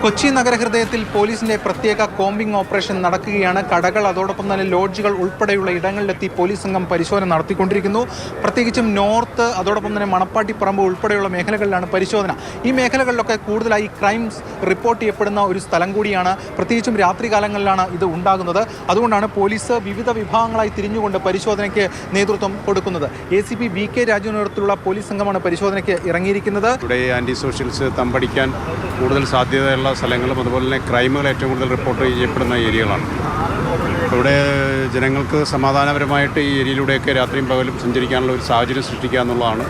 കൊച്ചി നഗരഹൃദയത്തിൽ പോലീസിന്റെ പ്രത്യേക combing operation നടക്കുകയാണ്. കടകൾ അതോടൊപ്പം തന്നെ ലോഡ്ജുകൾ ഉൾപ്പെടെയുള്ള ഇടങ്ങളിലെത്തി പോലീസ് സംഘം പരിശോധന നടത്തിക്കൊണ്ടിരിക്കുന്നു. പ്രത്യേകിച്ചും നോർത്ത് അതോടൊപ്പം തന്നെ മണപ്പാട്ടിപ്പറമ്പ് ഉൾപ്പെടെയുള്ള മേഖലകളിലാണ് പരിശോധന. ഈ മേഖലകളിലൊക്കെ കൂടുതലായി ക്രൈംസ് റിപ്പോർട്ട് ചെയ്യപ്പെടുന്ന ഒരു സ്ഥലം കൂടിയാണ്. പ്രത്യേകിച്ചും രാത്രികാലങ്ങളിലാണ് ഇത് ഉണ്ടാകുന്നത്. അതുകൊണ്ടാണ് പോലീസ് വിവിധ വിഭാഗങ്ങളായി തിരിഞ്ഞുകൊണ്ട് പരിശോധനയ്ക്ക് നേതൃത്വം കൊടുക്കുന്നത്. ACP VK രാജുവിന്റെ നേതൃത്വത്തിലുള്ള പോലീസ് സംഘമാണ് പരിശോധനയ്ക്ക് ഇറങ്ങിയിരിക്കുന്നത്. ഇവിടെ ആന്റി സോഷ്യൽസ് തമ്പടിക്കാൻ കൂടുതൽ സാധ്യതയുള്ള സ്ഥലങ്ങളും അതുപോലെ തന്നെ ക്രൈമുകൾ ഏറ്റവും കൂടുതൽ റിപ്പോർട്ട് ചെയ്യപ്പെടുന്ന ഏരിയകളാണ്. ഇവിടെ ജനങ്ങൾക്ക് സമാധാനപരമായിട്ട് ഈ ഏരിയയിലൂടെയൊക്കെ രാത്രിയും പകലും സഞ്ചരിക്കാനുള്ള ഒരു സാഹചര്യം സൃഷ്ടിക്കുക എന്നുള്ളതാണ്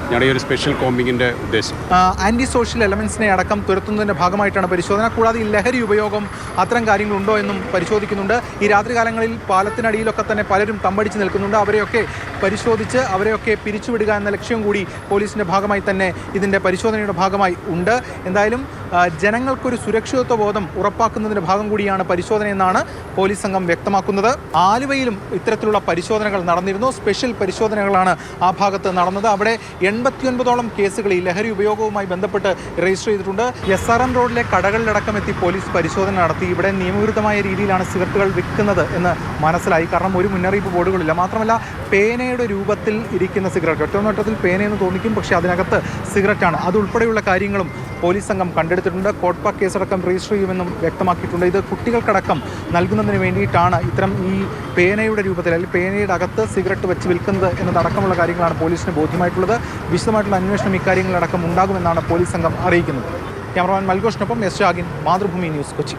ഞങ്ങളുടെ ഒരു സ്പെഷ്യൽ കോമ്പിങ്ങിൻ്റെ ഉദ്ദേശം. ആൻറ്റി സോഷ്യൽ എലമെൻസിനെ അടക്കം തുരത്തുന്നതിൻ്റെ ഭാഗമായിട്ടാണ് പരിശോധന. കൂടാതെ ഈ ലഹരി ഉപയോഗം അത്തരം കാര്യങ്ങളുണ്ടോ എന്നും പരിശോധിക്കുന്നുണ്ട്. ഈ രാത്രികാലങ്ങളിൽ പാലത്തിനടിയിലൊക്കെ തന്നെ പലരും തമ്പടിച്ച് നിൽക്കുന്നുണ്ട്. അവരെയൊക്കെ പരിശോധിച്ച് അവരെയൊക്കെ പിരിച്ചുവിടുക എന്ന ലക്ഷ്യം കൂടി പോലീസിൻ്റെ ഭാഗമായി തന്നെ ഇതിൻ്റെ പരിശോധനയുടെ ഭാഗമായി ഉണ്ട്. എന്തായാലും ജനങ്ങൾക്കൊരു സുരക്ഷിതത്വ ബോധം ഉറപ്പാക്കുന്നതിൻ്റെ ഭാഗം കൂടിയാണ് പരിശോധന എന്നാണ് പോലീസ് സംഘം വ്യക്തമാക്കുന്നത്. ആലുവയിലും ഇത്തരത്തിലുള്ള പരിശോധനകൾ നടന്നിരുന്നു. സ്പെഷ്യൽ പരിശോധനകളാണ് ആ ഭാഗത്ത് നടന്നത്. അവിടെ 89ഓളം കേസുകൾ ഈ ലഹരി ഉപയോഗവുമായി ബന്ധപ്പെട്ട് രജിസ്റ്റർ ചെയ്തിട്ടുണ്ട്. SRM റോഡിലെ കടകളിലടക്കം എത്തി പോലീസ് പരിശോധന നടത്തി. ഇവിടെ നിയമവിരുദ്ധമായ രീതിയിലാണ് സിഗരറ്റുകൾ വിൽക്കുന്നത് എന്ന് മനസ്സിലായി. കാരണം ഒരു മുന്നറിയിപ്പ് ബോർഡുകളില്ല. മാത്രമല്ല പേനയുടെ രൂപത്തിൽ ഇരിക്കുന്ന സിഗരറ്റ്, ഒറ്റനോട്ടത്തിൽ പേനയെന്ന് തോന്നിക്കും, പക്ഷേ അതിനകത്ത് സിഗരറ്റാണ്. അതുൾപ്പെടെയുള്ള കാര്യങ്ങളും പോലീസ് സംഘം കണ്ടെടുത്തിട്ടുണ്ട്. കോട്ട്പ കേസടക്കം രജിസ്റ്റർ ചെയ്യുമെന്നും വ്യക്തമാക്കിയിട്ടുണ്ട്. ഇത് കുട്ടികൾക്കടക്കം നൽകുന്നതിന് വേണ്ടിയിട്ടാണ് ഇത്തരം ഈ പേനയുടെ രൂപത്തിൽ അല്ലെങ്കിൽ പേനയുടെ അകത്ത് സിഗരറ്റ് വെച്ച് വിൽക്കുന്നത് എന്നതടക്കമുള്ള കാര്യങ്ങളാണ് പോലീസിന് ബോധ്യമായിട്ടുള്ളത്. വിശദമായിട്ടുള്ള അന്വേഷണം ഇക്കാര്യങ്ങളടക്കം ഉണ്ടാകുമെന്നാണ് പോലീസ് സംഘം അറിയിക്കുന്നത്. ക്യാമറമാൻ മൽഘോഷിനൊപ്പം S. ഷാഗിൻ, മാതൃഭൂമി ന്യൂസ്, കൊച്ചി.